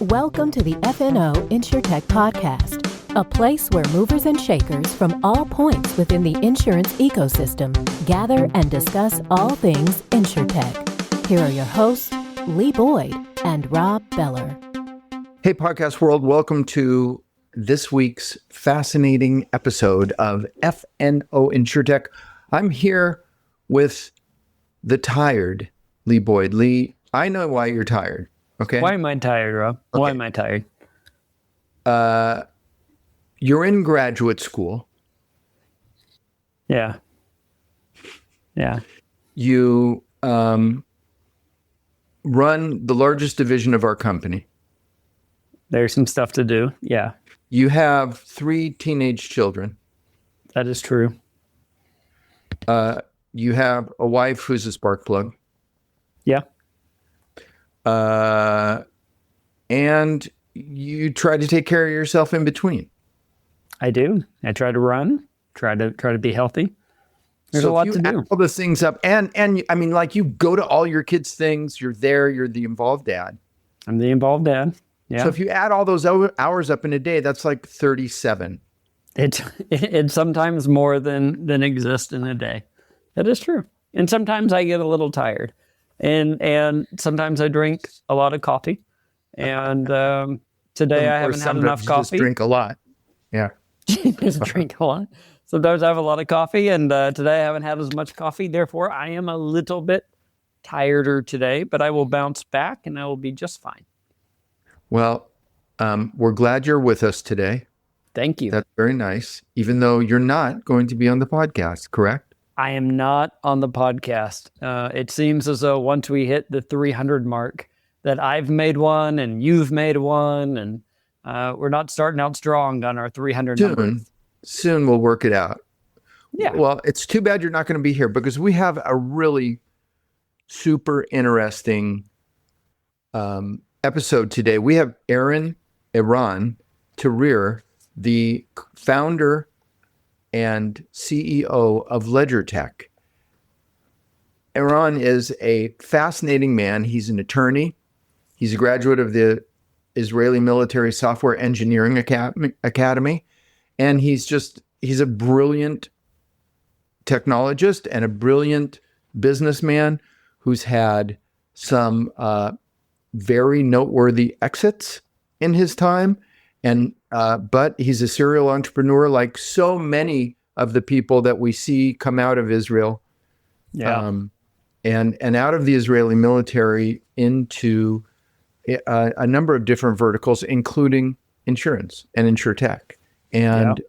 Welcome to the FNO InsureTech Podcast, a place where movers and shakers from all points within the insurance ecosystem gather and discuss all things InsureTech. Here are your hosts, Lee Boyd and Rob Beller. Hey, podcast world. Welcome to this week's fascinating episode of FNO InsureTech. I'm here with the tired Lee Boyd. Lee, I know why you're tired. Okay. Why am I tired, Rob? Okay. Why am I tired? You're in graduate school. Yeah. You run the largest division of our company. There's some stuff to do. Yeah. You have 3 teenage children. That is true. You have a wife who's a spark plug. Yeah. And you try to take care of yourself in between. I do. I try to run, try to be healthy. There's a lot to do. All the things up, and I mean, like, you go to all your kids' things. You're there. You're the involved dad. I'm the involved dad. Yeah. So if you add all those hours up in a day, that's like 37. It's sometimes more than exists in a day. That is true. And sometimes I get a little tired. And sometimes I drink a lot of coffee. And today I haven't had enough coffee. Just drink a lot. Yeah. Just drink a lot. Sometimes I have a lot of coffee, and today I haven't had as much coffee. Therefore, I am a little bit tireder today, but I will bounce back and I will be just fine. Well, we're glad you're with us today. Thank you. That's very nice. Even though you're not going to be on the podcast, correct? I am not on the podcast. It seems as though once we hit the 300 mark that I've made one and you've made one, and we're not starting out strong on our 300 number. Soon we'll work it out. Yeah. Well, it's too bad you're not going to be here because we have a really super interesting episode today. We have Eran Tirer, the founder and CEO of Ledgertech. Eran is a fascinating man. He's an attorney. He's a graduate of the Israeli Military Software Engineering Academy. And he's a brilliant technologist and a brilliant businessman who's had some very noteworthy exits in his time. But he's a serial entrepreneur, like so many of the people that we see come out of Israel, and out of the Israeli military into a number of different verticals, including insurance and InsureTech. And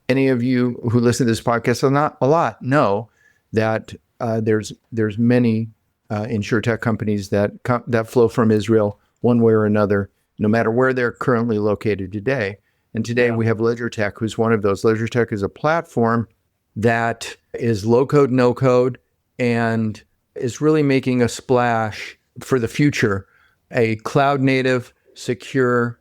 any of you who listen to this podcast a lot know that there's many InsureTech companies that flow from Israel one way or another, no matter where they're currently located today. And today we have Ledgertech, who's one of those. Ledgertech is a platform that is low code, no code, and is really making a splash for the future, a cloud native, secure,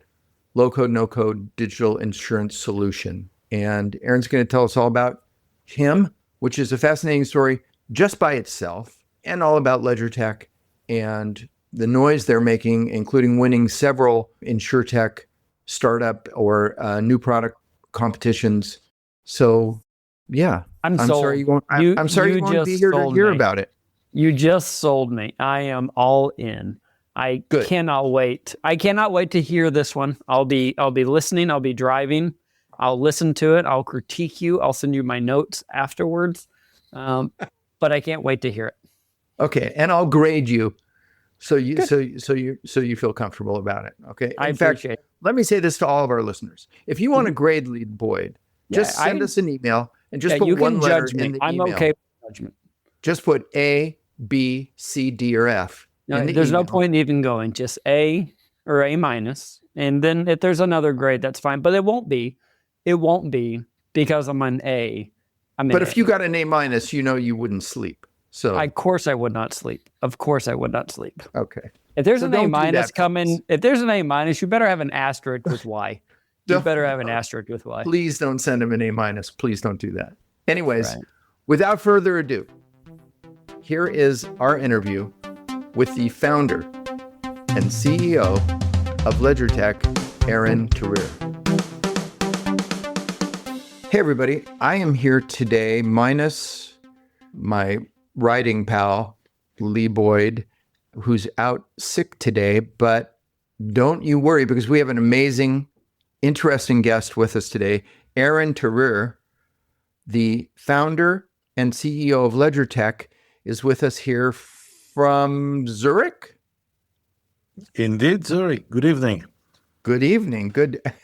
low code, no code digital insurance solution. And Eran's going to tell us all about him, which is a fascinating story just by itself, and all about Ledgertech and the noise they're making, including winning several InsureTech startup or new product competitions. So, yeah, I'm sorry you won't. I'm sorry you won't be here to hear about it. You just sold me. I am all in. I cannot wait. I cannot wait to hear this one. I'll be listening. I'll be driving. I'll listen to it. I'll critique you. I'll send you my notes afterwards. But I can't wait to hear it. Okay, and I'll grade you. So you feel comfortable about it, okay? I appreciate it. Let me say this to all of our listeners: if you want to grade Lee Boyd, just send us an email and just put one letter in the email. I'm okay with judgment. Just put A, B, C, D, or F. No, there's no point in even going. Just A or A minus, and then if there's another grade, that's fine. But it won't be because I'm an A. But if you got an A minus, you wouldn't sleep. So of course I would not sleep. Okay. If there's an A minus coming, if there's an A minus, you better have an asterisk with Y. Please don't send him an A minus. Please don't do that. Anyways, without further ado, here is our interview with the founder and CEO of Ledgertech, Eran Tirer. Hey everybody, I am here today minus my writing pal, Lee Boyd, who's out sick today, but don't you worry because we have an amazing, interesting guest with us today. Eran Tirer, the founder and CEO of Ledgertech, is with us here from Zurich. Indeed, Zurich. Good evening. Good evening.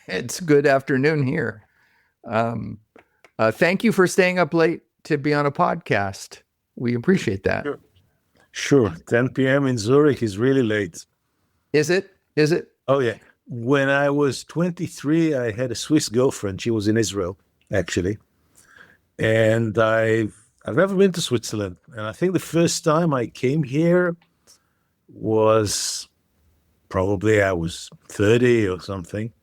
It's good afternoon here. Thank you for staying up late to be on a podcast. We appreciate that. Sure. 10 p.m. in Zurich is really late. Is it? Oh, yeah. When I was 23, I had a Swiss girlfriend. She was in Israel, actually. And I've never been to Switzerland. And I think the first time I came here was probably I was 30 or something.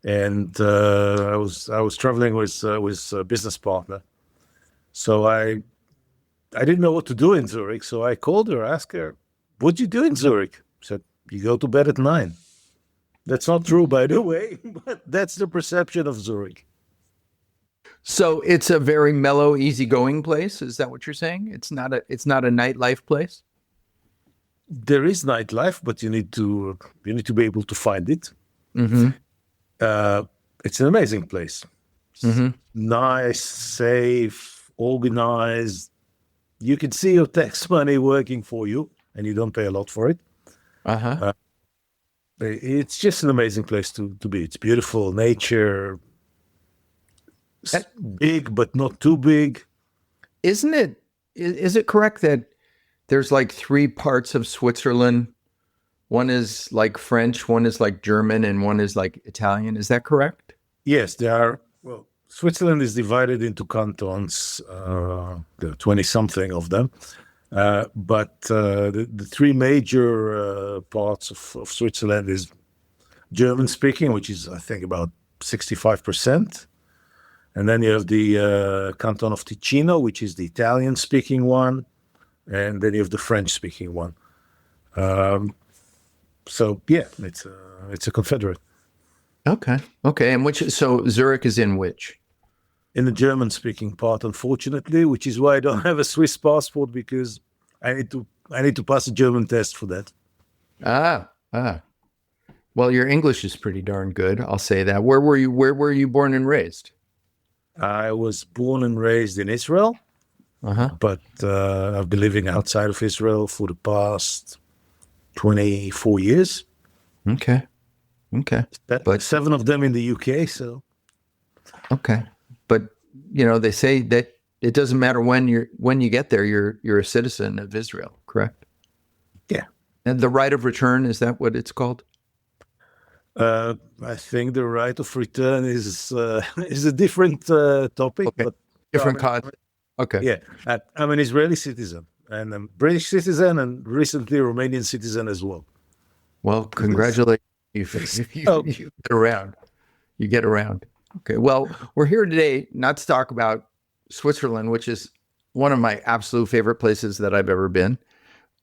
And I was traveling with a business partner. So I didn't know what to do in Zurich. So I called her, asked her, what'd you do in Zurich? She said, you go to bed at 9. That's not true, by the way, but that's the perception of Zurich. So it's a very mellow, easygoing place. Is that what you're saying? It's not a nightlife place? There is nightlife, but you need to be able to find it. Mm-hmm. It's an amazing place. Mm-hmm. Nice, safe, organized. You can see your tax money working for you, and you don't pay a lot for it. Uh-huh. It's just an amazing place to be. It's beautiful, nature, big, but not too big. Is it correct that there's like 3 parts of Switzerland? One is like French, one is like German, and one is like Italian. Is that correct? Yes, there are. Well, Switzerland is divided into cantons, there are 20-something of them. But the 3 major parts of Switzerland is German-speaking, which is, I think, about 65%. And then you have the canton of Ticino, which is the Italian-speaking one. And then you have the French-speaking one. So, yeah, it's a confederate. Okay. And so Zurich is in which? In the German-speaking part, unfortunately, which is why I don't have a Swiss passport, because I need to pass a German test for that. Well, your English is pretty darn good. I'll say that. Where were you born and raised? I was born and raised in Israel, but I've been living outside of Israel for the past 24 years. Okay. But 7 of them in the UK, so. Okay. But, they say that it doesn't matter when you get there, you're a citizen of Israel, correct? Yeah. And the right of return, is that what it's called? I think the right of return is a different topic. Okay. But Different concept. Okay. Yeah. I'm an Israeli citizen and I'm a British citizen and recently a Romanian citizen as well. Well, congratulations. You get around. You get around. Okay. Well, we're here today not to talk about Switzerland, which is one of my absolute favorite places that I've ever been,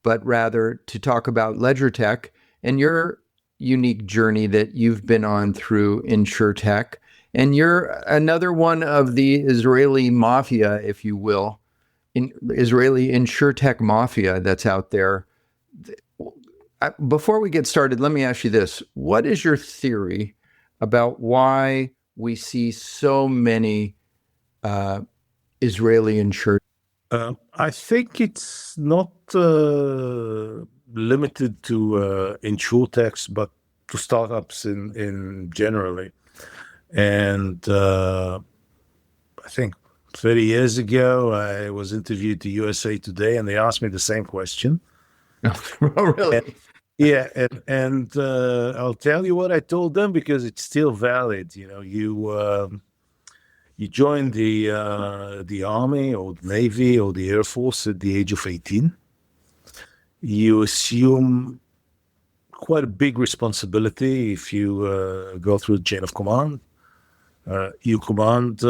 but rather to talk about Ledgertech and your unique journey that you've been on through InsureTech. And you're another one of the Israeli mafia, if you will, Israeli InsureTech mafia that's out there. Before we get started, let me ask you this. What is your theory about why we see so many Israeli insured? I think it's not limited to InsureTechs, but to startups in generally. And I think 30 years ago, I was interviewed to USA Today, and they asked me the same question. Oh, really? And I'll tell you what I told them because it's still valid. You join the Army or the Navy or the Air Force at the age of 18. You assume quite a big responsibility if you go through the chain of command. You command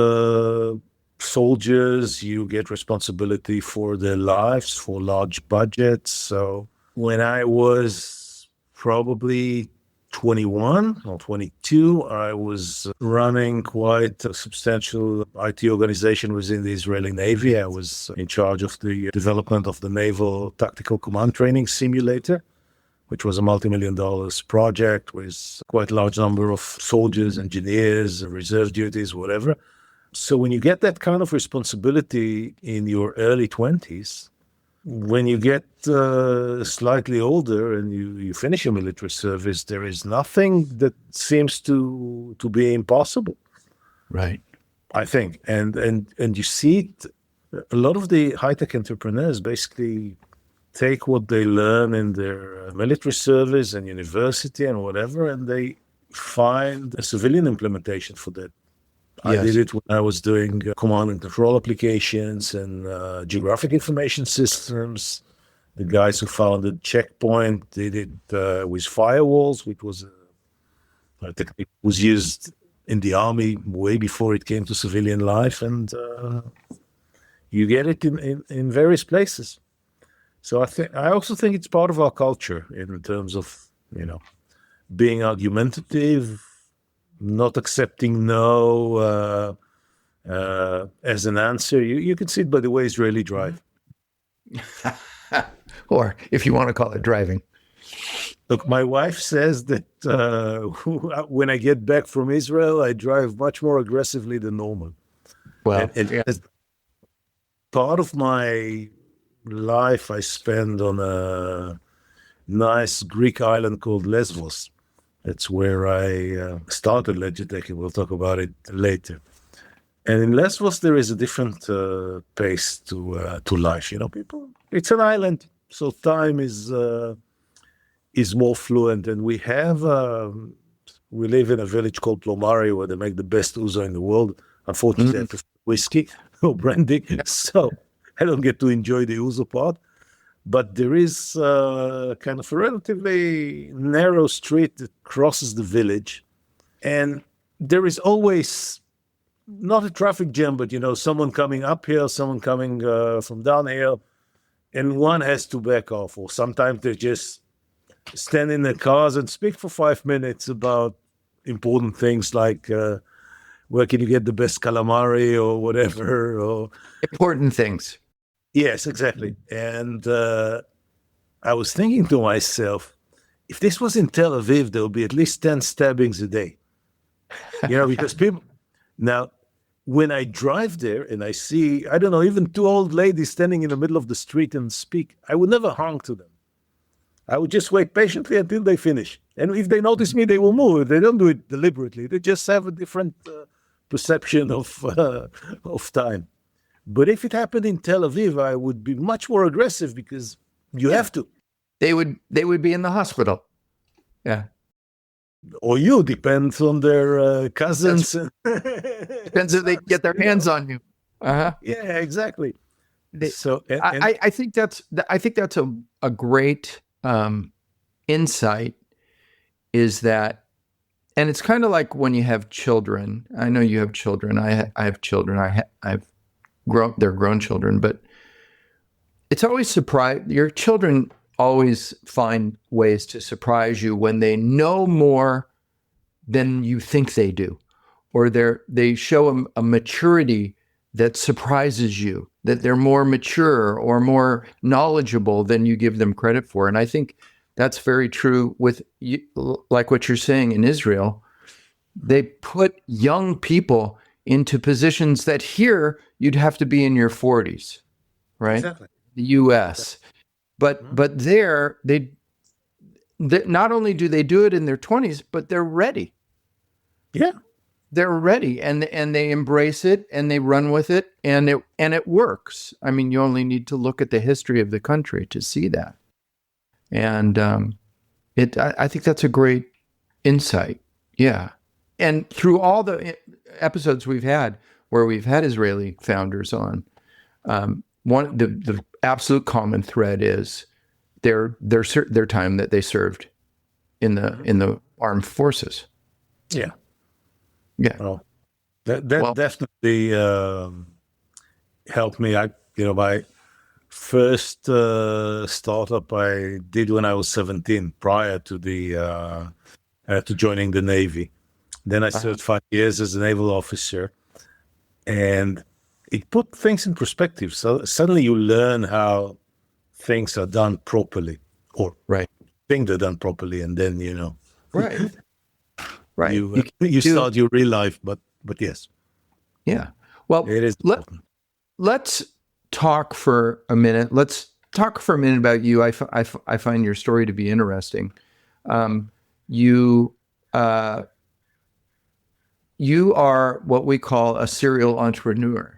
soldiers, you get responsibility for their lives, for large budgets. So when I was probably 21 or 22, I was running quite a substantial IT organization within the Israeli Navy. I was in charge of the development of the Naval Tactical Command Training Simulator, which was a multi-million dollars project with quite a large number of soldiers, engineers, reserve duties, whatever. So when you get that kind of responsibility in your early 20s, when you get slightly older and you finish your military service, there is nothing that seems to be impossible. Right. I think. And you see it, a lot of the high-tech entrepreneurs basically take what they learn in their military service and university and whatever, and they find a civilian implementation for that. I did it when I was doing command and control applications and geographic information systems. The guys who founded Checkpoint did it with firewalls, which was a technique was used in the army way before it came to civilian life, and you get it in various places. So I also think it's part of our culture in terms of being argumentative, not accepting no as an answer. You can see it by the way Israeli drive. Or if you want to call it driving. Look, my wife says that when I get back from Israel, I drive much more aggressively than normal. Well, and part of my life I spend on a nice Greek island called Lesbos. That's where I started Ledgertech, and we'll talk about it later. And in Lesbos, there is a different pace to life. People. It's an island, so time is more fluent. And we live in a village called Plomari, where they make the best ouzo in the world. Unfortunately, I prefer whiskey or brandy, so I don't get to enjoy the ouzo part. But there is kind of a relatively narrow street that crosses the village. And there is always not a traffic jam, but, someone coming uphill, someone coming from downhill, and one has to back off. Or sometimes they just stand in their cars and speak for 5 minutes about important things like where can you get the best calamari or whatever. Or important things. Yes, exactly. And I was thinking to myself, if this was in Tel Aviv, there would be at least 10 stabbings a day. Because people... Now, when I drive there and I see, I don't know, even two old ladies standing in the middle of the street and speak, I would never honk to them. I would just wait patiently until they finish. And if they notice me, they will move. They don't do it deliberately. They just have a different perception of time. But if it happened in Tel Aviv, I would be much more aggressive because you have to. They would be in the hospital. Yeah. Or you, depends on their cousins. Depends if they get their hands on you. Uh-huh. Yeah, exactly. I think that's a great insight, is that, and it's kind of like when you have children. I know you have children. I have children. They're grown children, but it's always your children always find ways to surprise you when they know more than you think they do, or they show a maturity that surprises you, that they're more mature or more knowledgeable than you give them credit for. And I think that's very true with, like what you're saying in Israel. They put young people into positions that here you'd have to be in your 40s, right? Exactly. The U.S. But there, they not only do they do it in their 20s, but they're ready. Yeah. They're ready, and they embrace it, and they run with it, and it works. I mean, you only need to look at the history of the country to see that. And I think that's a great insight. Yeah. And through all the episodes we've had where we've had Israeli founders on, the absolute common thread is their time that they served in the armed forces. Yeah. Yeah. Well, that definitely helped me. My first startup I did when I was 17, prior to the to joining the Navy. Then I served 5 years as a naval officer, and it put things in perspective. So suddenly you learn how things are done properly, or think they're done properly, and then right. You start your real life. But yes, yeah. Well, it is important. Let's talk for a minute. About you. I find your story to be interesting. You are what we call a serial entrepreneur.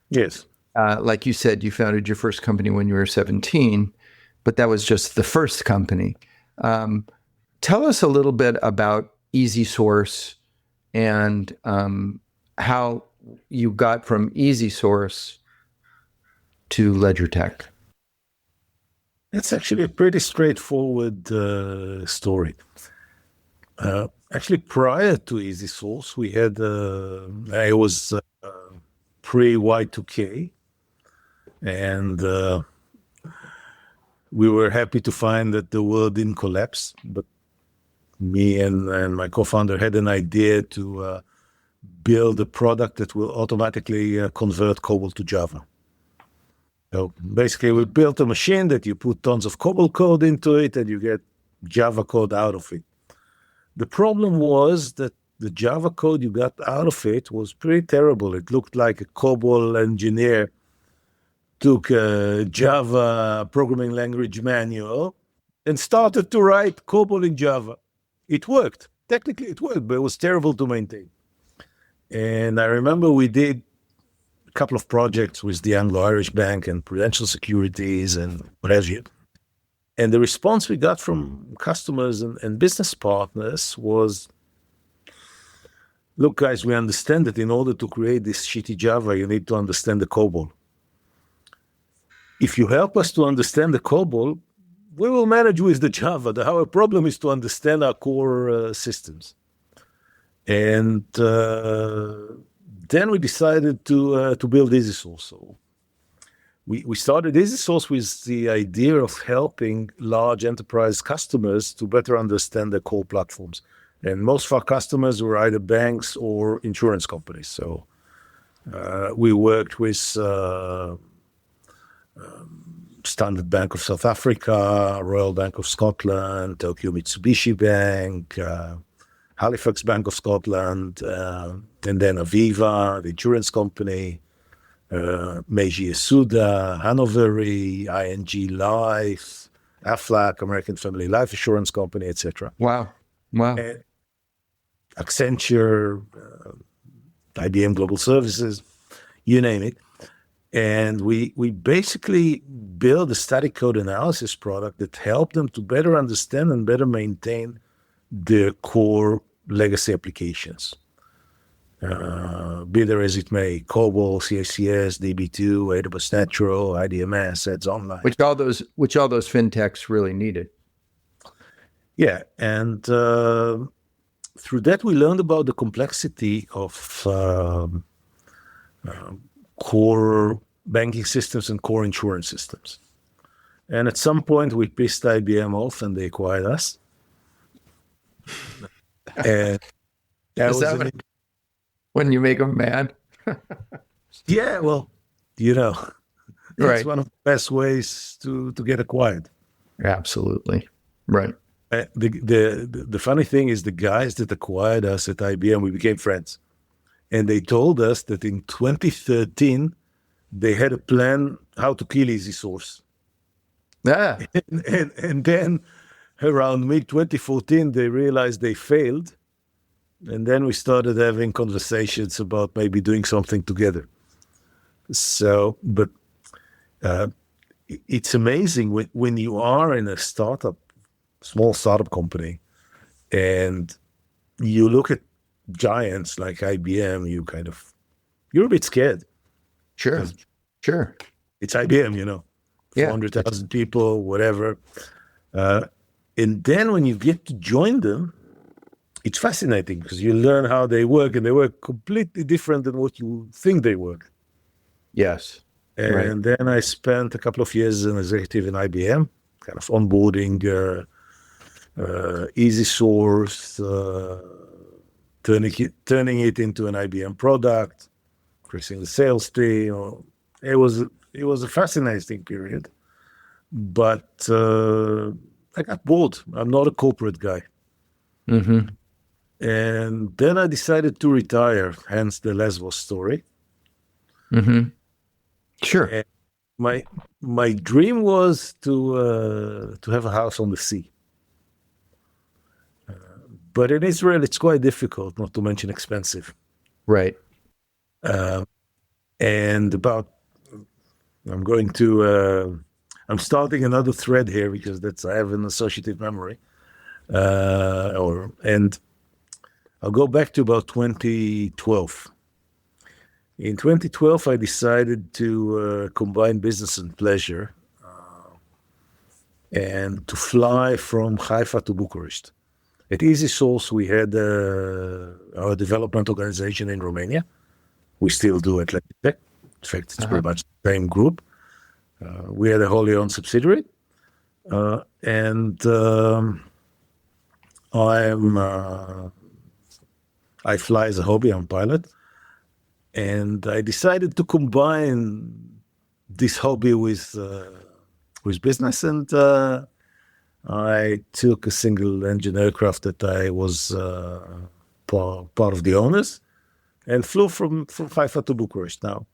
Yes. Like you said, you founded your first company when you were 17, but that was just the first company. Tell us a little bit about EasySource and how you got from EasySource to Ledgertech. It's actually a pretty straightforward story. Actually, prior to EasySource, we had I was pre-Y2K, and we were happy to find that the world didn't collapse. But me and my co-founder had an idea to build a product that will automatically convert COBOL to Java. So basically, we built a machine that you put tons of COBOL code into it, and you get Java code out of it. The problem was that the Java code you got out of it was pretty terrible. It looked like a COBOL engineer took a Java programming language manual and started to write COBOL in Java. It worked. Technically, it worked, but it was terrible to maintain. And I remember we did a couple of projects with the Anglo-Irish Bank and Prudential Securities and what have you. And the response we got from customers and business partners was, look, guys, we understand that in order to create this shitty Java, you need to understand the COBOL. If you help us to understand the COBOL, we will manage with the Java. Our problem is to understand our core systems. And then we decided to build EasySource. So we started EasySource with the idea of helping large enterprise customers to better understand their core platforms. And most of our customers were either banks or insurance companies. So we worked with Standard Bank of South Africa, Royal Bank of Scotland, Tokyo Mitsubishi Bank, Halifax Bank of Scotland, and then Aviva, the insurance company, Meiji Yasuda, Hanover, ING Life, Aflac, American Family Life Insurance Company, etc. Wow. And Accenture, IBM Global Services, you name it. And we basically build a static code analysis product that helped them to better understand and better maintain their core legacy applications. Be there as it may, COBOL, CICS, DB2, AWS Natural, IDMS, Ads Online. Which all those fintechs really needed. Yeah, and through that we learned about the complexity of core banking systems and core insurance systems. And at some point we pissed IBM off and they acquired us. And that Is that when you make them mad? Yeah, well, that's right. one of the best ways to get acquired. Absolutely. Right. The funny thing is the guys that acquired us at IBM, we became friends. And they told us that in 2013, they had a plan how to kill EasySource. Yeah. And then around mid-2014, they realized they failed. And then we started having conversations about maybe doing something together. So, but it's amazing when you are in a small startup company, and you look at giants like IBM, you're a bit scared. Sure. It's IBM, 400,000 people, whatever. And then when you get to join them, it's fascinating because you learn how they work, and they work completely different than what you think they work. Yes. And then I spent a couple of years as an executive in IBM, kind of onboarding EasySource, turning it into an IBM product, increasing the sales team. It was a fascinating period, but I got bored. I'm not a corporate guy. Mm-hmm. And then I decided to retire, hence the Lesbos story. Mm-hmm. Sure. And my dream was to have a house on the sea. But in Israel, it's quite difficult, not to mention expensive. Right. And I'm starting another thread here because I have an associative memory. And I'll go back to about 2012. In 2012, I decided to combine business and pleasure and to fly from Haifa to Bucharest. At EasySource, we had our development organization in Romania. We still do at Ledgertech. In fact, it's pretty much the same group. We had a wholly owned subsidiary. I fly as a hobby. I'm a pilot. And I decided to combine this hobby with business. And I took a single engine aircraft that I was part of the owners and flew from Haifa to Bucharest. Now,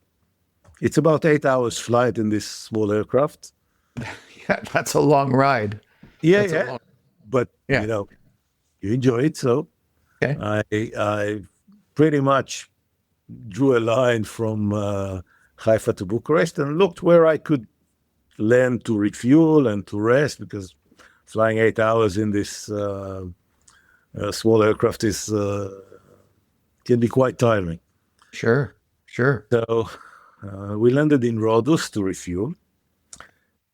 it's about 8 hours flight in this small aircraft. Yeah, that's a long ride. Yeah. But, yeah. You enjoy it. So okay. I pretty much drew a line from Haifa to Bucharest and looked where I could land to refuel and to rest, because flying 8 hours in this small aircraft can be quite tiring. Sure. So we landed in Rhodos to refuel.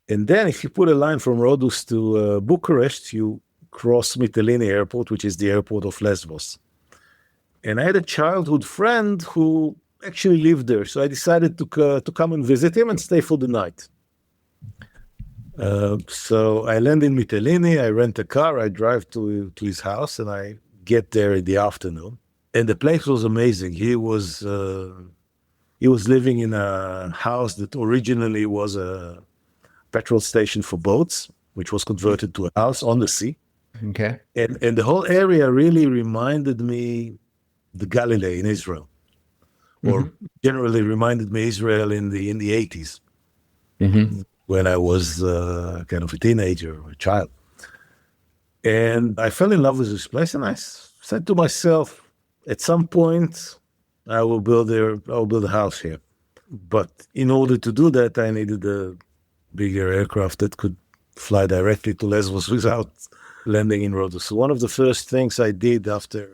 And then if you put a line from Rhodos to Bucharest, you cross Mytilene Airport, which is the airport of Lesbos. And I had a childhood friend who actually lived there. So I decided to come and visit him and stay for the night. So I land in Mytilene, I rent a car, I drive to his house, and I get there in the afternoon. And the place was amazing. He was living in a house that originally was a petrol station for boats, which was converted to a house on the sea. Okay. And the whole area really reminded me the Galilee in Israel, or generally reminded me Israel in the 80s. Mm-hmm. When I was kind of a teenager or a child. And I fell in love with this place, and I said to myself, at some point, I will build a house here. But in order to do that, I needed a bigger aircraft that could fly directly to Lesbos without landing in Rhodos. So one of the first things I did after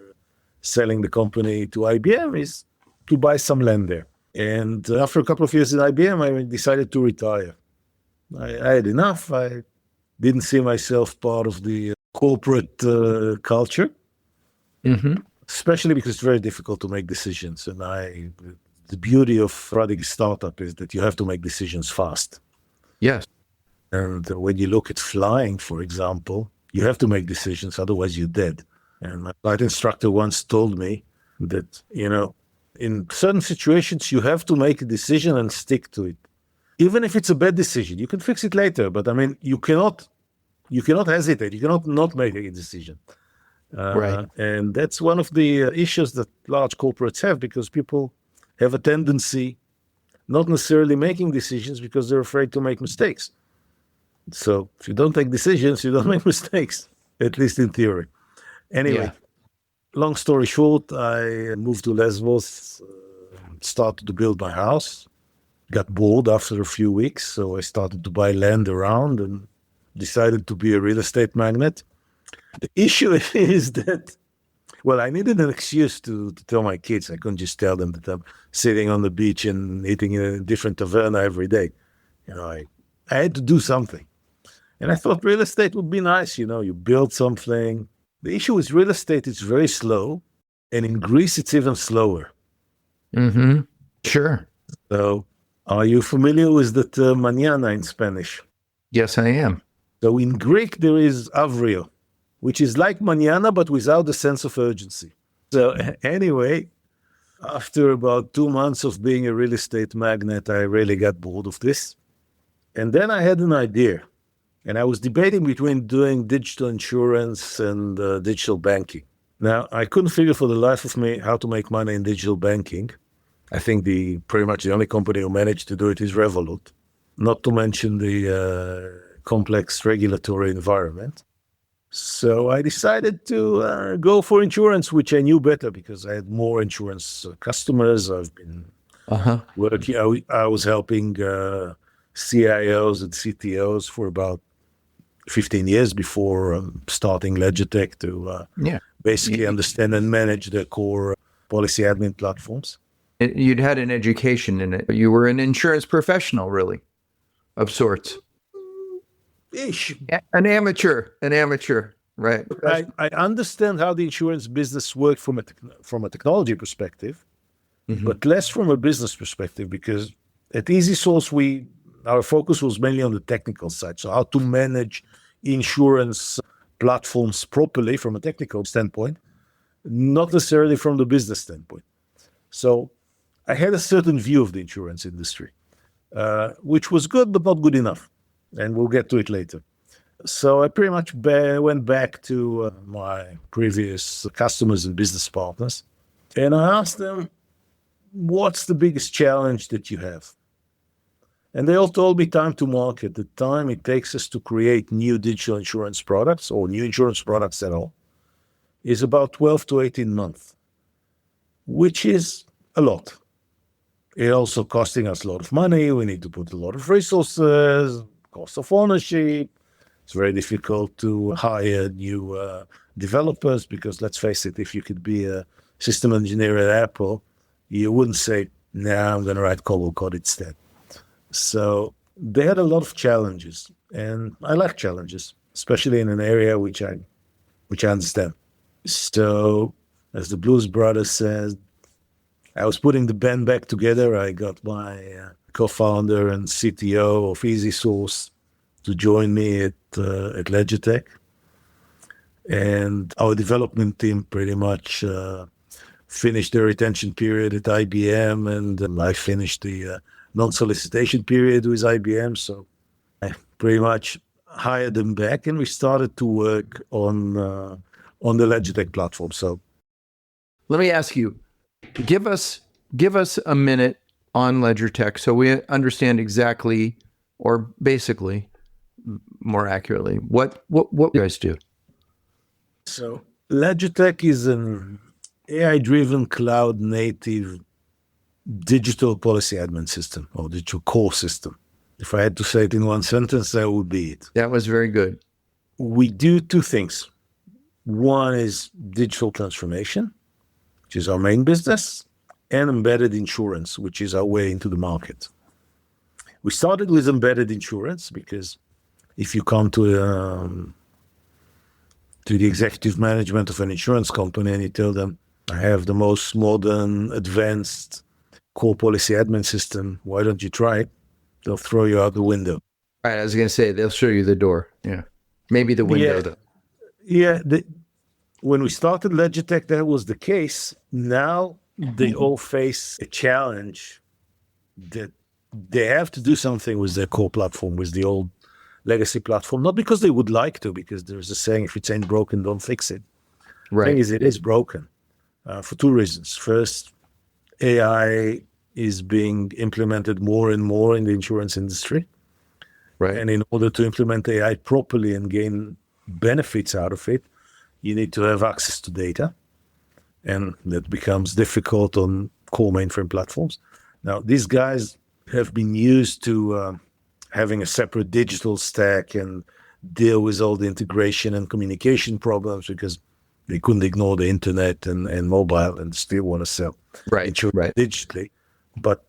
selling the company to IBM is to buy some land there. And after a couple of years in IBM, I decided to retire. I had enough. I didn't see myself part of the corporate culture, especially because it's very difficult to make decisions. And the beauty of running a startup is that you have to make decisions fast. Yes. And when you look at flying, for example, you have to make decisions, otherwise you're dead. And my flight instructor once told me that, in certain situations, you have to make a decision and stick to it. Even if it's a bad decision, you can fix it later. But you cannot hesitate. You cannot not make a decision. Right. And that's one of the issues that large corporates have, because people have a tendency not necessarily making decisions because they're afraid to make mistakes. So if you don't take decisions, you don't make mistakes, at least in theory. Anyway, long story short, I moved to Lesbos, started to build my house. Got bored after a few weeks, so I started to buy land around and decided to be a real estate magnate. The issue is that, I needed an excuse to tell my kids. I couldn't just tell them that I'm sitting on the beach and eating in a different taverna every day. I had to do something. And I thought real estate would be nice. You build something. The issue with real estate, it's very slow. And in Greece, it's even slower. Mm-hmm. Sure. So, are you familiar with the term mañana in Spanish? Yes, I am. So in Greek, there is avril, which is like mañana, but without the sense of urgency. So anyway, after about 2 months of being a real estate magnate, I really got bored of this. And then I had an idea. And I was debating between doing digital insurance and digital banking. Now, I couldn't figure for the life of me how to make money in digital banking. I think pretty much the only company who managed to do it is Revolut, not to mention the complex regulatory environment. So I decided to go for insurance, which I knew better because I had more insurance customers. I've been working. I was helping CIOs and CTOs for about 15 years before starting Ledgertech to basically understand and manage the core policy admin platforms. You'd had an education in it. You were an insurance professional, really, of sorts. Ish. An amateur, right? I understand how the insurance business worked from a technology perspective, but less from a business perspective, because at EasySource, our focus was mainly on the technical side. So how to manage insurance platforms properly from a technical standpoint, not necessarily from the business standpoint. So I had a certain view of the insurance industry, which was good, but not good enough. And we'll get to it later. So I pretty much went back to my previous customers and business partners. And I asked them, what's the biggest challenge that you have? And they all told me time to market, the time it takes us to create new digital insurance products or new insurance products at all, is about 12 to 18 months, which is a lot. It's also costing us a lot of money. We need to put a lot of resources, cost of ownership. It's very difficult to hire new developers because, let's face it, if you could be a system engineer at Apple, you wouldn't say, I'm going to write COBOL code instead. So they had a lot of challenges, and I like challenges, especially in an area which I understand. So, as the Blues Brothers said, I was putting the band back together. I got my co-founder and CTO of EasySource to join me at Ledgertech, and our development team pretty much finished their retention period at IBM, and I finished the non-solicitation period with IBM. So I pretty much hired them back, and we started to work on the Ledgertech platform. So let me ask you, give us a minute on Ledgertech so we understand exactly, or basically, more accurately, what you guys do. So Ledgertech is an AI-driven, cloud-native digital policy admin system, or digital core system. If I had to say it in one sentence, that would be it. That was very good. We do two things. One is digital transformation, which is our main business, and embedded insurance, which is our way into the market. We started with embedded insurance because if you come to the executive management of an insurance company and you tell them, I have the most modern, advanced core policy admin system, why don't you try it? They'll throw you out the window. Right, I was going to say, they'll show you the door. Yeah. Maybe the window, though. Yeah. When we started Ledgertech, that was the case. Now they all face a challenge that they have to do something with their core platform, with the old legacy platform, not because they would like to, because there's a saying, if it ain't broken, don't fix it. Right. The thing is, it is broken for two reasons. First, AI is being implemented more and more in the insurance industry. Right. And in order to implement AI properly and gain benefits out of it, you need to have access to data. And that becomes difficult on core mainframe platforms. Now, these guys have been used to having a separate digital stack and deal with all the integration and communication problems because they couldn't ignore the internet and mobile and still want to sell insurance digitally. But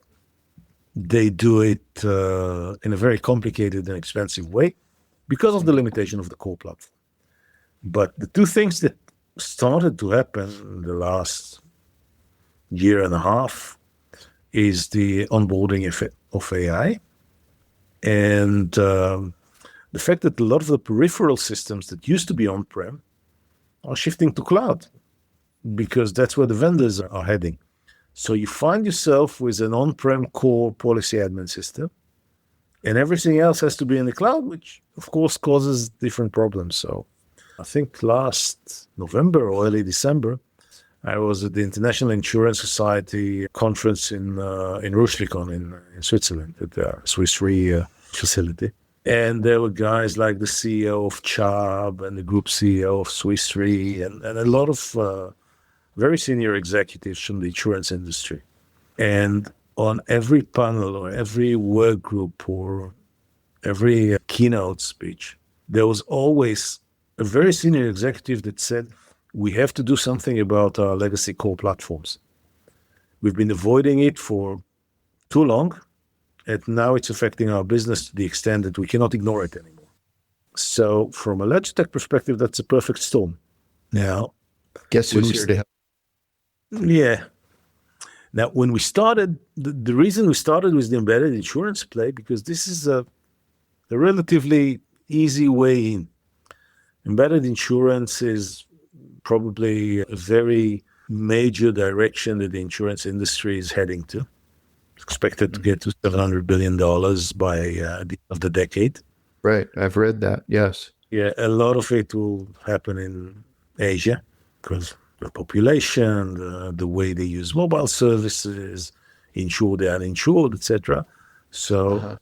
they do it in a very complicated and expensive way because of the limitation of the core platform. But the two things that started to happen in the last year and a half is the onboarding of AI and the fact that a lot of the peripheral systems that used to be on-prem are shifting to cloud because that's where the vendors are heading. So you find yourself with an on-prem core policy admin system, and everything else has to be in the cloud, which of course causes different problems. So I think last November or early December, I was at the International Insurance Society conference in Rüschlikon in Switzerland at the Swiss Re facility. And there were guys like the CEO of Chubb and the group CEO of Swiss Re and a lot of very senior executives from the insurance industry. And on every panel or every work group or every keynote speech, there was always a very senior executive that said, we have to do something about our legacy core platforms. We've been avoiding it for too long, and now it's affecting our business to the extent that we cannot ignore it anymore. So from a Ledgertech perspective, that's a perfect storm. Now, guess who's here to help? Yeah. Now, when we started, the reason we started was the embedded insurance play, because this is a relatively easy way in. Embedded insurance is probably a very major direction that the insurance industry is heading to. It's expected to get to $700 billion by the end of the decade. Right. I've read that. Yes. Yeah. A lot of it will happen in Asia because the population, the way they use mobile services, insured and uninsured, etc. So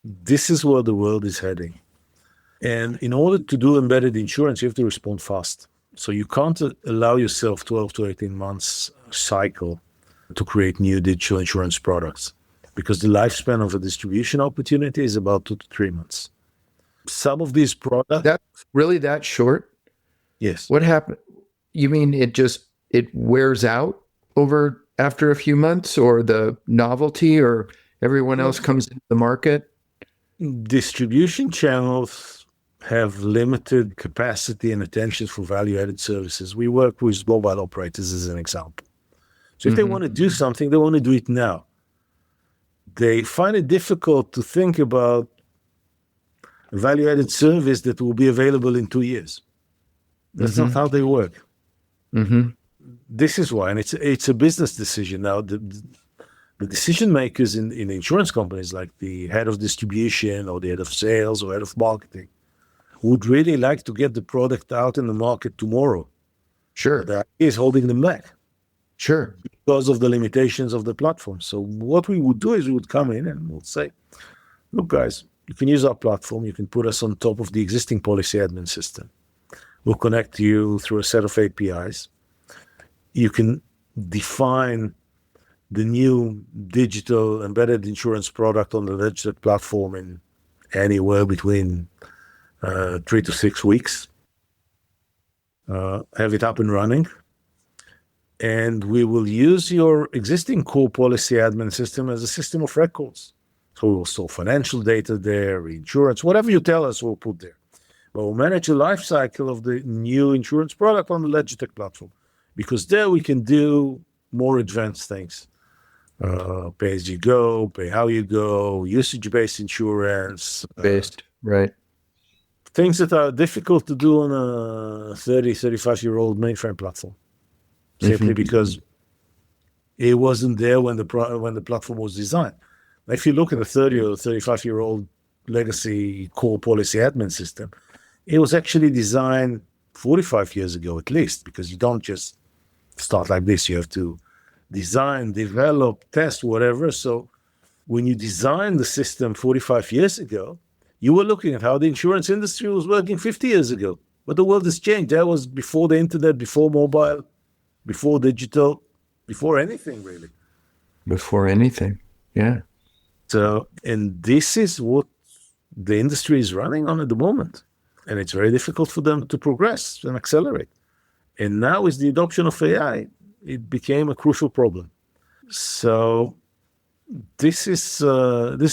this is where the world is heading. And in order to do embedded insurance, you have to respond fast. So you can't allow yourself 12 to 18 months cycle to create new digital insurance products because the lifespan of a distribution opportunity is about 2 to 3 months. Some of these products... That's really that short? Yes. What happened? You mean it wears out after a few months, or the novelty, or everyone else comes into the market? Distribution channels have limited capacity and attention for value-added services. We work with mobile operators as an example. So if they want to do something, they want to do it now. They find it difficult to think about a value-added service that will be available in 2 years. That's not how they work. This is why, and it's a business decision. Now, the decision makers in insurance companies, like the head of distribution or the head of sales or head of marketing, would really like to get the product out in the market tomorrow. Sure. That is holding them back. Sure. Because of the limitations of the platform. So what we would do is we would come in and we'll say, look, guys, you can use our platform. You can put us on top of the existing policy admin system. We'll connect you through a set of APIs. You can define the new digital embedded insurance product on the Ledgertech platform in anywhere between 3 to 6 weeks. Have it up and running. And we will use your existing core policy admin system as a system of records. So we'll store financial data there, insurance, whatever you tell us, we'll put there. But we'll manage the life cycle of the new insurance product on the Ledgertech platform, because there we can do more advanced things. Pay as you go, pay how you go, usage-based insurance. Right. Things that are difficult to do on a 30, 35-year-old mainframe platform. Simply because it wasn't there when the platform was designed. If you look at a 30 or 35-year-old legacy core policy admin system, it was actually designed 45 years ago at least, because you don't just start like this. You have to design, develop, test, whatever. So when you designed the system 45 years ago, you were looking at how the insurance industry was working 50 years ago. But the world has changed. That was before the internet, before mobile, before digital, before anything, really. Before anything, yeah. So, and this is what the industry is running on at the moment. And it's very difficult for them to progress and accelerate. And now with the adoption of AI, it became a crucial problem. So this is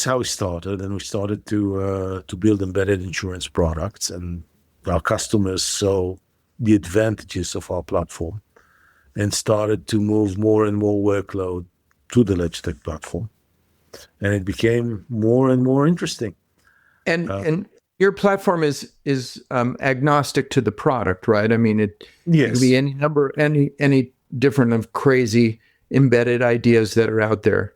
how we started. And we started to build embedded insurance products. And our customers saw the advantages of our platform and started to move more and more workload to the Ledgertech platform. And it became more and more interesting. And your platform is agnostic to the product, right? I mean, it could be any different of crazy embedded ideas that are out there.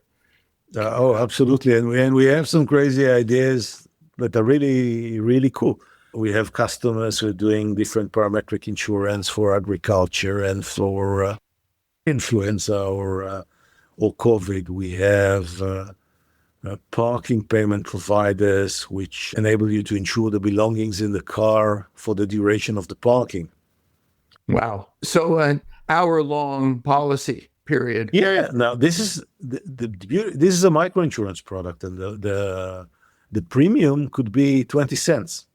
Absolutely. And we have some crazy ideas that are really, really cool. We have customers who are doing different parametric insurance for agriculture and for influenza or COVID. We have parking payment providers, which enable you to insure the belongings in the car for the duration of the parking. Wow. So an hour-long policy period. Yeah. Now, this is the beauty. This is a microinsurance product, and the premium could be 20 cents.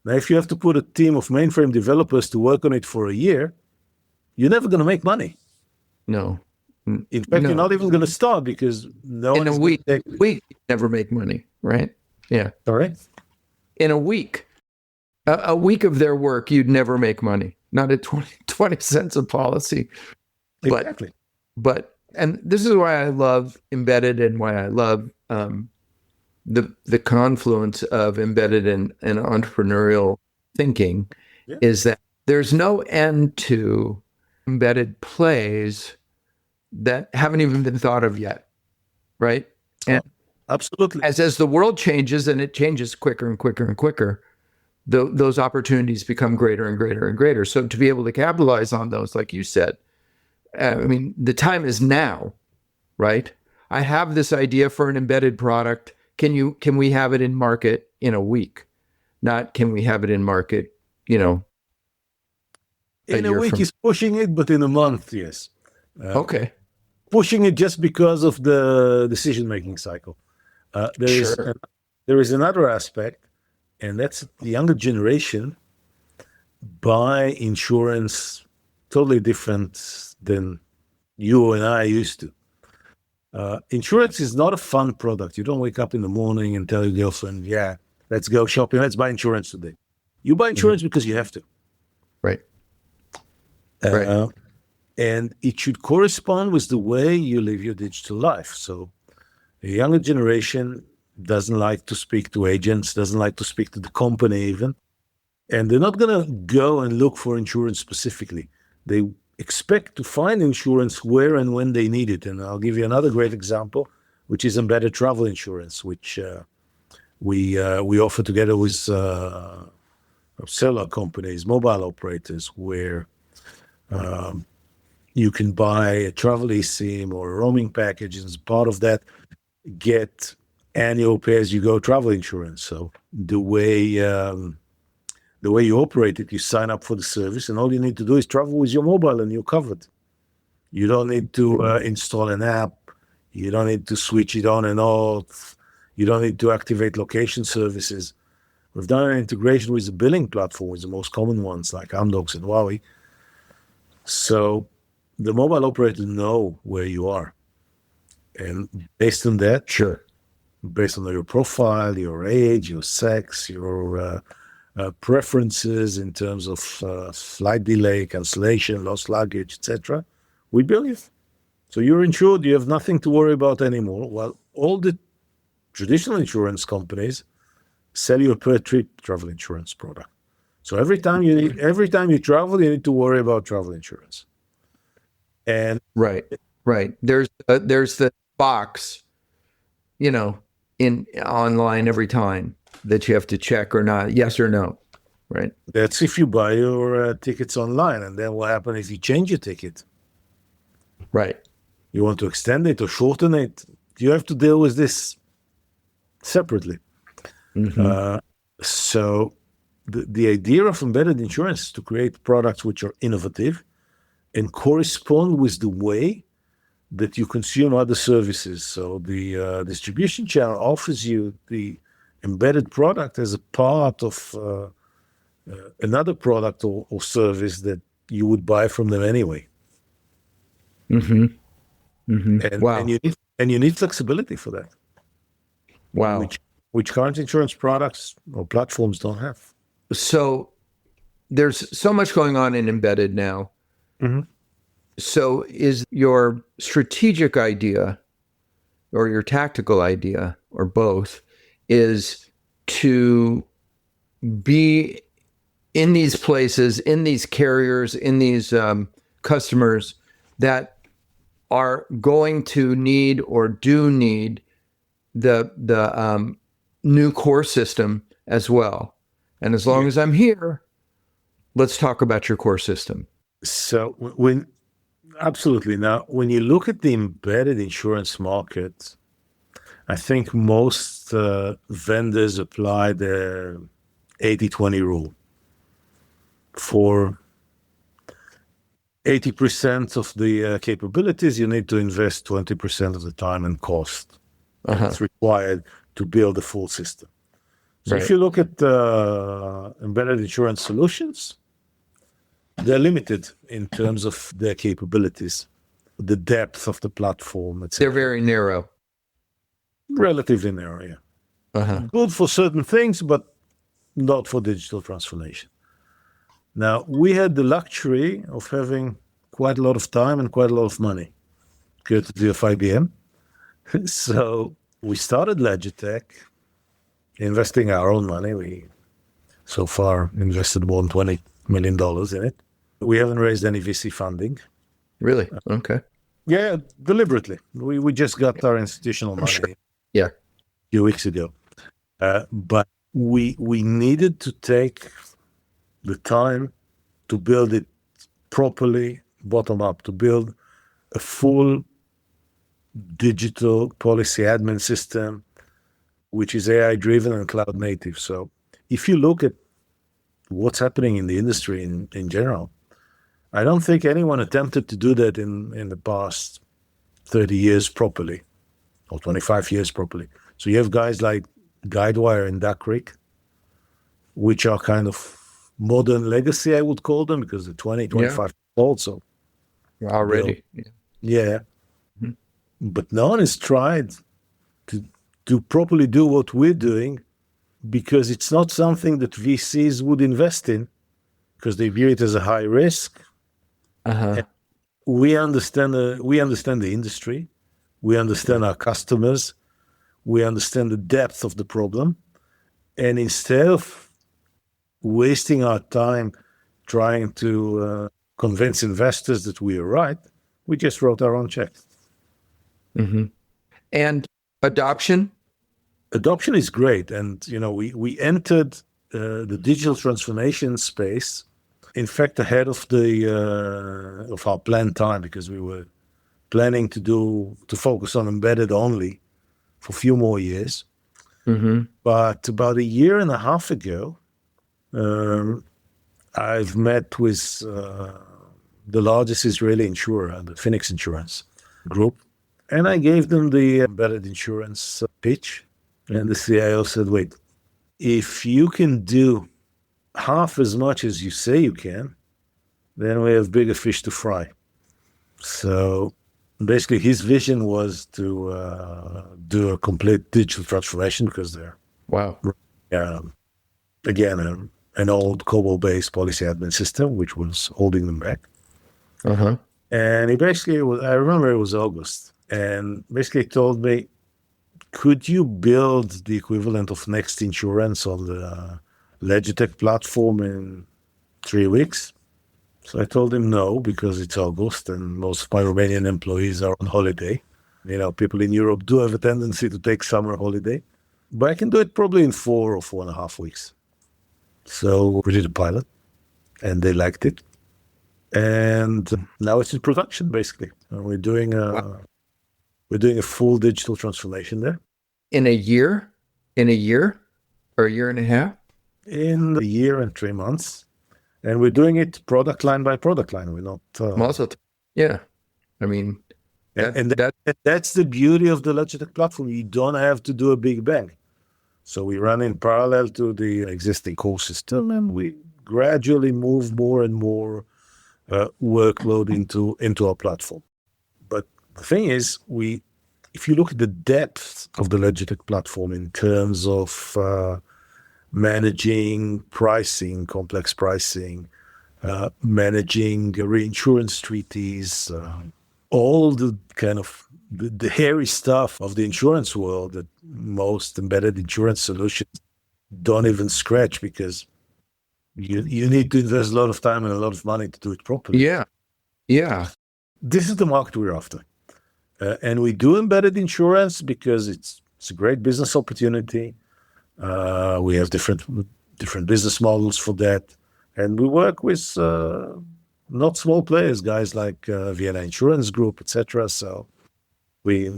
Now, if you have to put a team of mainframe developers to work on it for a year, you're never going to make money. No. In fact, you're not even going to start because in a week, you never make money, right? Yeah. All right. In a week of their work, you'd never make money. Not at 20 cents a policy. Exactly. But and this is why I love embedded and why I love the confluence of embedded and entrepreneurial thinking is that there's no end to embedded plays that haven't even been thought of yet, right? And absolutely. As the world changes, and it changes quicker and quicker and quicker, those opportunities become greater and greater and greater. So to be able to capitalize on those, like you said, I mean, the time is now, right? I have this idea for an embedded product. Can we have it in market in a week? Not can we have it in market, in a week is pushing it, but in a month, yes. Okay. Pushing it just because of the decision-making cycle. There is another aspect, and that's the younger generation buy insurance totally different than you and I used to. Insurance is not a fun product. You don't wake up in the morning and tell your girlfriend, yeah, let's go shopping, let's buy insurance today. You buy insurance because you have to. Right. Right. And it should correspond with the way you live your digital life. So the younger generation doesn't like to speak to agents, doesn't like to speak to the company even. And they're not going to go and look for insurance specifically. They expect to find insurance where and when they need it. And I'll give you another great example, which is embedded travel insurance, which we offer together with cellular companies, mobile operators, where you can buy a travel eSIM or a roaming package, and as part of that, get annual pay-as-you-go travel insurance. So the way you operate it, you sign up for the service, and all you need to do is travel with your mobile, and you're covered. You don't need to install an app. You don't need to switch it on and off. You don't need to activate location services. We've done an integration with the billing platform, with the most common ones like Amdocs and Huawei. So the mobile operators know where you are. And based on that, based on your profile, your age, your sex, your preferences in terms of flight delay, cancellation, lost luggage, etc., we bill you. So you're insured, you have nothing to worry about anymore. While all the traditional insurance companies sell you a per-trip travel insurance product. So every time you travel, you need to worry about travel insurance. And right. There's the box, in online every time that you have to check or not, yes or no, right? That's if you buy your tickets online, and then what happens if you change your ticket? Right. You want to extend it or shorten it? You have to deal with this separately. Mm-hmm. So the idea of embedded insurance is to create products which are innovative and correspond with the way that you consume other services. So the distribution channel offers you the embedded product as a part of another product or service that you would buy from them anyway. Mm-hmm. Mm-hmm. And, wow. and you need flexibility for that. Wow. Which current insurance products or platforms don't have. So there's so much going on in embedded now. Mm-hmm. So is your strategic idea or your tactical idea or both is to be in these places, in these carriers, in these customers that are going to need or do need the new core system as well. And as long as I'm here, let's talk about your core system. So absolutely. Now, when you look at the embedded insurance market, I think most vendors apply the 80-20 rule. For 80% of the capabilities, you need to invest 20% of the time and cost that's required to build a full system. So if you look at embedded insurance solutions, they're limited in terms of their capabilities, the depth of the platform, etc. They're very narrow. Relatively narrow, yeah. Good for certain things, but not for digital transformation. Now, we had the luxury of having quite a lot of time and quite a lot of money, courtesy of IBM. So we started Ledgertech, investing our own money. We so far invested more than $20 million in it. We haven't raised any VC funding. Really? Okay. Yeah, deliberately. We just got our institutional money a few weeks ago. But we needed to take the time to build it properly, bottom up, to build a full digital policy admin system, which is AI driven and cloud native. So if you look at what's happening in the industry in general, I don't think anyone attempted to do that in the past 30 years properly, or 25 years properly. So you have guys like Guidewire and Duck Creek, which are kind of modern legacy, I would call them, because they're 20, 25 years old. So already. But no one has tried to properly do what we're doing, because it's not something that VCs would invest in, because they view it as a high risk. We understand the industry, we understand our customers, we understand the depth of the problem, and instead of wasting our time trying to convince investors that we are right, we just wrote our own check. And adoption? Adoption is great. And, we entered the digital transformation space, in fact, ahead of of our planned time, because we were planning to focus on embedded only for a few more years. But about a year and a half ago, I've met with the largest Israeli insurer, the Phoenix Insurance Group, and I gave them the embedded insurance pitch. And the CIO said, wait, if you can do half as much as you say you can, then we have bigger fish to fry. So basically his vision was to do a complete digital transformation, because they're again an old COBOL-based policy admin system, which was holding them back. And he basically I remember it was August, and basically told me, could you build the equivalent of Next Insurance on the Ledgertech platform in 3 weeks? So I told him no, because it's August and most of my Romanian employees are on holiday. People in Europe do have a tendency to take summer holiday, but I can do it probably in 4 or 4.5 weeks. So we did a pilot, and they liked it. And now it's in production, basically. And we're doing a full digital transformation there. In a year? Or a year and a half? In a year and 3 months. And we're doing it product line by product line. We're not... I mean... That's the beauty of the Ledgertech platform. You don't have to do a big bang. So we run in parallel to the existing core system, and we gradually move more and more workload into our platform. But the thing is, if you look at the depth of the Ledgertech platform in terms of managing pricing, complex pricing, managing reinsurance treaties, all the kind of the hairy stuff of the insurance world that most embedded insurance solutions don't even scratch because you need to invest a lot of time and a lot of money to do it properly. Yeah. This is the market we're after. And we do embedded insurance because it's a great business opportunity. We have different business models for that. And we work with not small players, guys like Vienna Insurance Group, etc. So we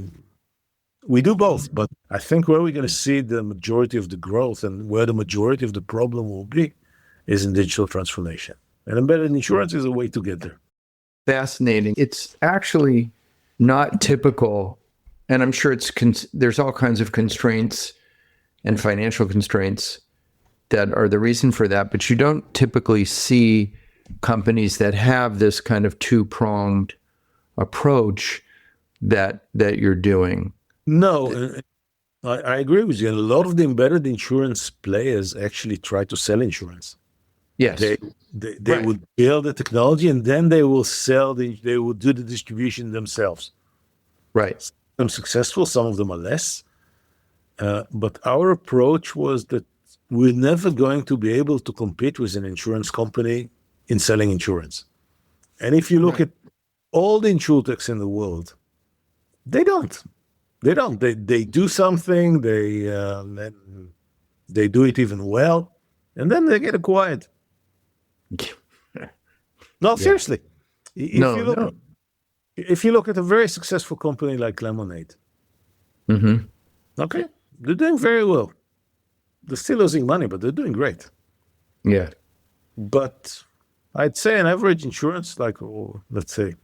do both. But I think where we're going to see the majority of the growth and where the majority of the problem will be is in digital transformation. And embedded insurance is a way to get there. Fascinating. It's actually not typical, and I'm sure there's all kinds of constraints and financial constraints that are the reason for that, but you don't typically see companies that have this kind of two-pronged approach that you're doing. No, I agree with you. A lot of the embedded insurance players actually try to sell insurance. Yes. They Right. would build the technology and then they will they will do the distribution themselves. Right. Some of them successful, some of them are less. But our approach was that we're never going to be able to compete with an insurance company in selling insurance. And if you look at all the InsureTechs in the world, they don't. They do something, they do it even well, and then they get acquired. No, seriously. If you look at a very successful company like Lemonade, okay, they're doing very well. They're still losing money, but they're doing great. Yeah. But I'd say an average insurance, let's say,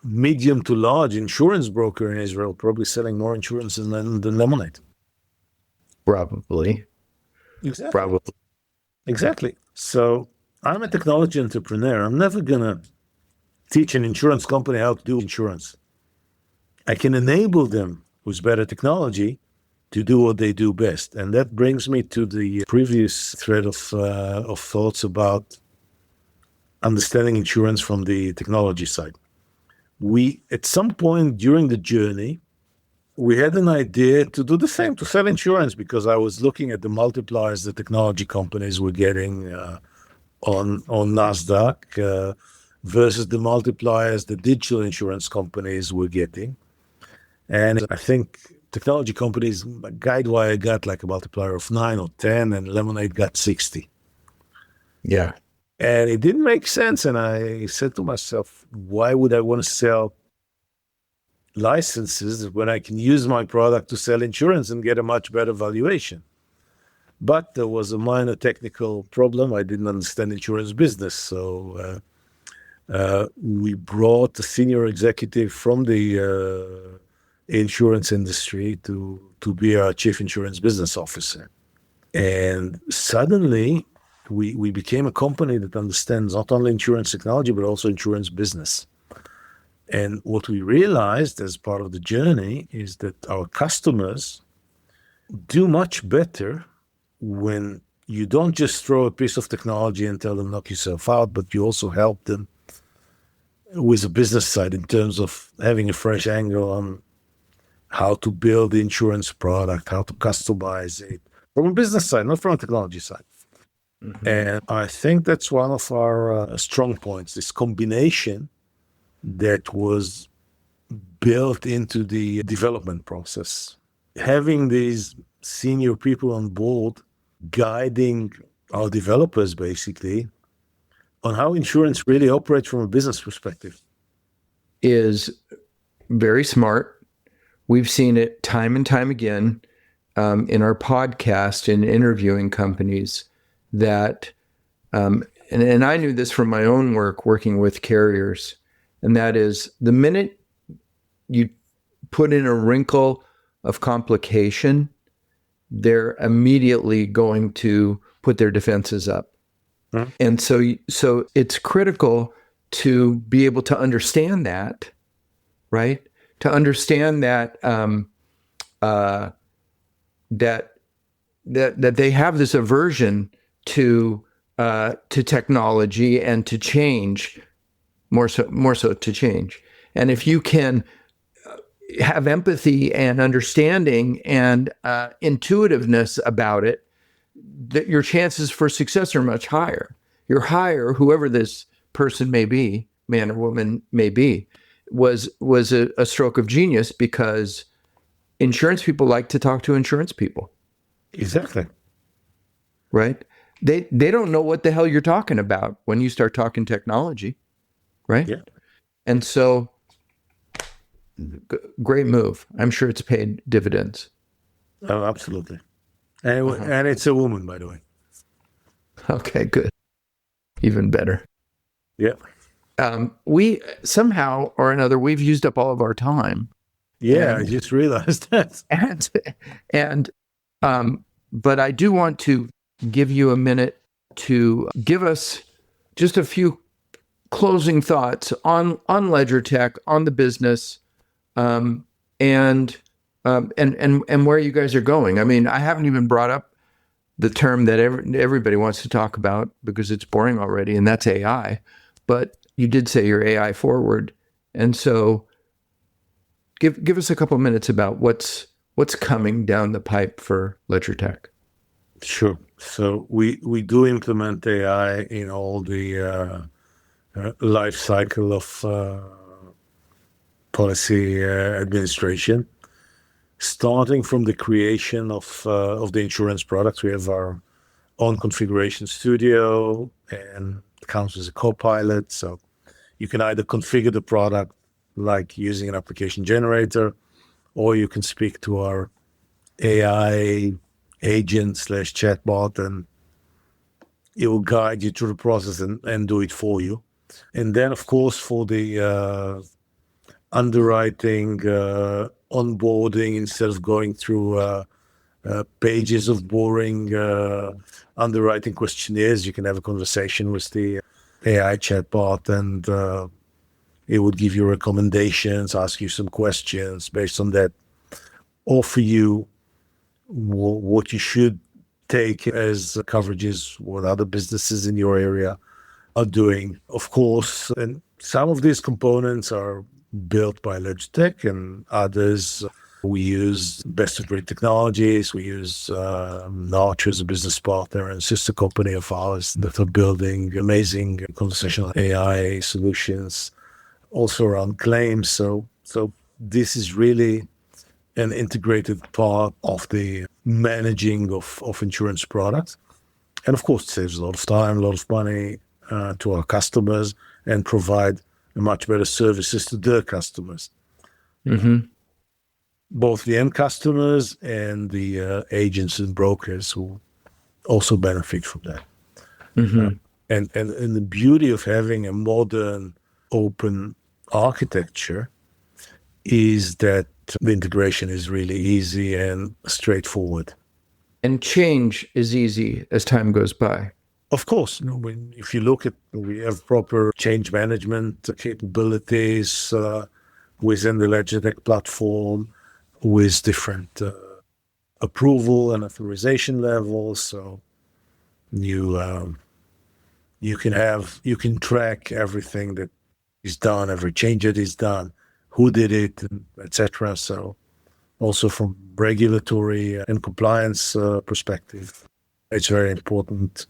medium to large insurance broker in Israel, probably selling more insurance than Lemonade. Probably. Exactly. Probably. Exactly. So I'm a technology entrepreneur. I'm never going to teach an insurance company how to do insurance. I can enable them with better technology to do what they do best. And that brings me to the previous thread of thoughts about understanding insurance from the technology side. At some point during the journey, we had an idea to do the same, to sell insurance, because I was looking at the multipliers the technology companies were getting on NASDAQ versus the multipliers the digital insurance companies were getting. And I think technology companies, Guidewire got like a multiplier of 9 or 10, and Lemonade got 60. Yeah. And it didn't make sense. And I said to myself, why would I want to sell licenses when I can use my product to sell insurance and get a much better valuation? But there was a minor technical problem. I didn't understand insurance business. So we brought a senior executive from the insurance industry to be our chief insurance business officer. And suddenly we became a company that understands not only insurance technology, but also insurance business. And what we realized as part of the journey is that our customers do much better when you don't just throw a piece of technology and tell them knock yourself out, but you also help them with the business side in terms of having a fresh angle on how to build the insurance product, how to customize it from a business side, not from a technology side. Mm-hmm. And I think that's one of our strong points, this combination that was built into the development process. Having these senior people on board guiding our developers basically on how insurance really operates from a business perspective is very smart. We've seen it time and time again in our podcast and interviewing companies that, and I knew this from my own work working with carriers, and that is the minute you put in a wrinkle of complication, they're immediately going to put their defenses up. Mm-hmm. And so it's critical to be able to understand that, right? To understand that that they have this aversion to technology and to change, more so to change. And if you can have empathy and understanding and intuitiveness about it, that your chances for success are much higher. You're higher, whoever this person may be, man or woman may be, was a stroke of genius, because insurance people like to talk to insurance people. Exactly. Right? They don't know what the hell you're talking about when you start talking technology, right? Yeah. And so, great move. I'm sure it's paid dividends. Oh, absolutely. And it's a woman, by the way. Okay, good. Even better. Yeah. We somehow or another, we've used up all of our time. Yeah, I just realized that. But I do want to give you a minute to give us just a few closing thoughts on Ledgertech, on the business, and where you guys are going. I mean, I haven't even brought up the term that everybody wants to talk about because it's boring already, and that's AI. But you did say you're AI forward, and so give us a couple minutes about what's coming down the pipe for Ledgertech. Sure. So we do implement AI in all the life cycle of policy administration, starting from the creation of the insurance products. We have our own configuration studio, and it counts as a co-pilot. So you can either configure the product like using an application generator, or you can speak to our AI agent/chatbot, and it will guide you through the process and do it for you. And then, of course, for the underwriting, onboarding, instead of going through pages of boring underwriting questionnaires, you can have a conversation with the AI chatbot, and it would give you recommendations, ask you some questions, based on that, offer you what you should take as coverages, what other businesses in your area are doing, of course. And some of these components are built by Ledgertech, and others we use best-of-breed technologies. We use Notch as a business partner and sister company of ours that are building amazing conversational AI solutions, also around claims. So this is really an integrated part of the managing of insurance products. And of course, it saves a lot of time, a lot of money to our customers, and provide much better services to their customers. Mm-hmm. Both the end customers and the agents and brokers who also benefit from that. Mm-hmm. And the beauty of having a modern, open architecture is that the integration is really easy and straightforward. And change is easy as time goes by. Of course, if you look at, we have proper change management capabilities within the Ledgertech platform, with different approval and authorization levels. So you can track everything that is done, every change that is done, who did it, etc. So also from regulatory and compliance perspective, it's very important.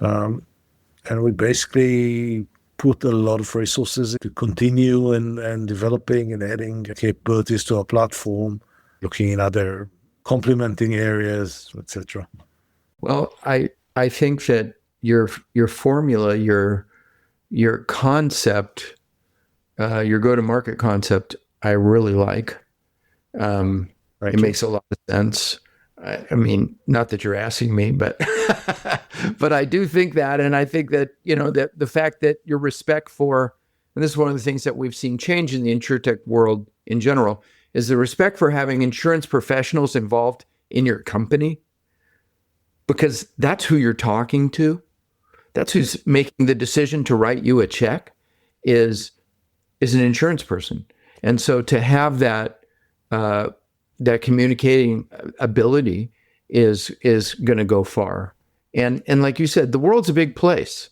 And we basically put a lot of resources to continue and developing and adding capabilities to our platform, looking in other complementing areas, etc. Well, I think that your formula, your concept, your go-to-market concept, I really like. It makes a lot of sense. I mean, not that you're asking me, but but I do think that, and I think that, that the fact that your respect for, and this is one of the things that we've seen change in the InsureTech world in general, is the respect for having insurance professionals involved in your company, because that's who you're talking to. That's who's making the decision to write you a check is an insurance person. And so to have that communicating ability is going to go far. And like you said, the world's a big place,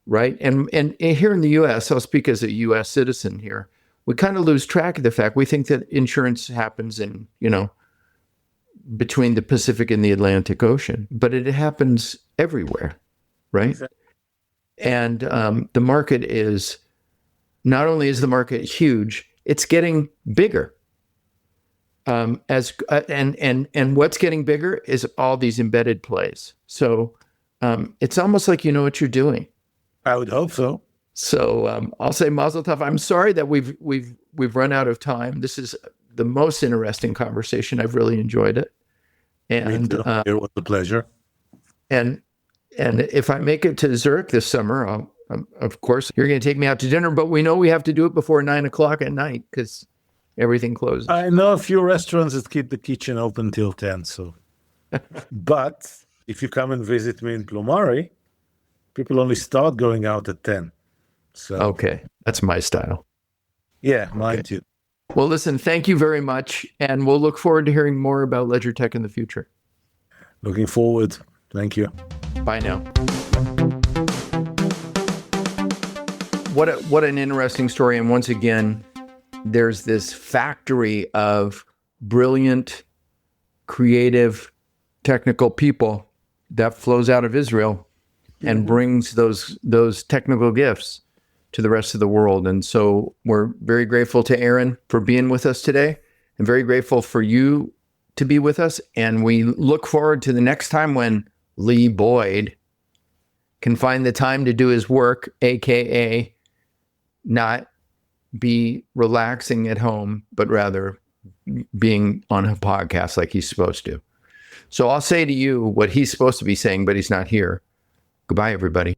right? And here in the U.S., I'll speak as a U.S. citizen here. we kind of lose track of the fact we think that insurance happens in, between the Pacific and the Atlantic Ocean, but it happens everywhere, right? Exactly. And the market is, not only is the market huge, it's getting bigger. And what's getting bigger is all these embedded plays. So it's almost like you know what you're doing. I would hope so. So I'll say Mazel Tov. I'm sorry that we've run out of time. This is the most interesting conversation. I've really enjoyed it. And it was a pleasure. And if I make it to Zurich this summer, of course, you're going to take me out to dinner, but we know we have to do it before 9:00 at night because everything closes. I know a few restaurants that keep the kitchen open till 10. So, but if you come and visit me in Plumari, people only start going out at 10. So okay, that's my style. Yeah, mine too. Well, listen, thank you very much, and we'll look forward to hearing more about Ledgertech in the future. Looking forward. Thank you. Bye now. What an interesting story. And once again, there's this factory of brilliant, creative, technical people that flows out of Israel and brings those technical gifts to the rest of the world. And so we're very grateful to Eran for being with us today, and very grateful for you to be with us. And we look forward to the next time when Lee Boyd can find the time to do his work, AKA not be relaxing at home, but rather being on a podcast like he's supposed to. So I'll say to you what he's supposed to be saying, but he's not here. Goodbye, everybody.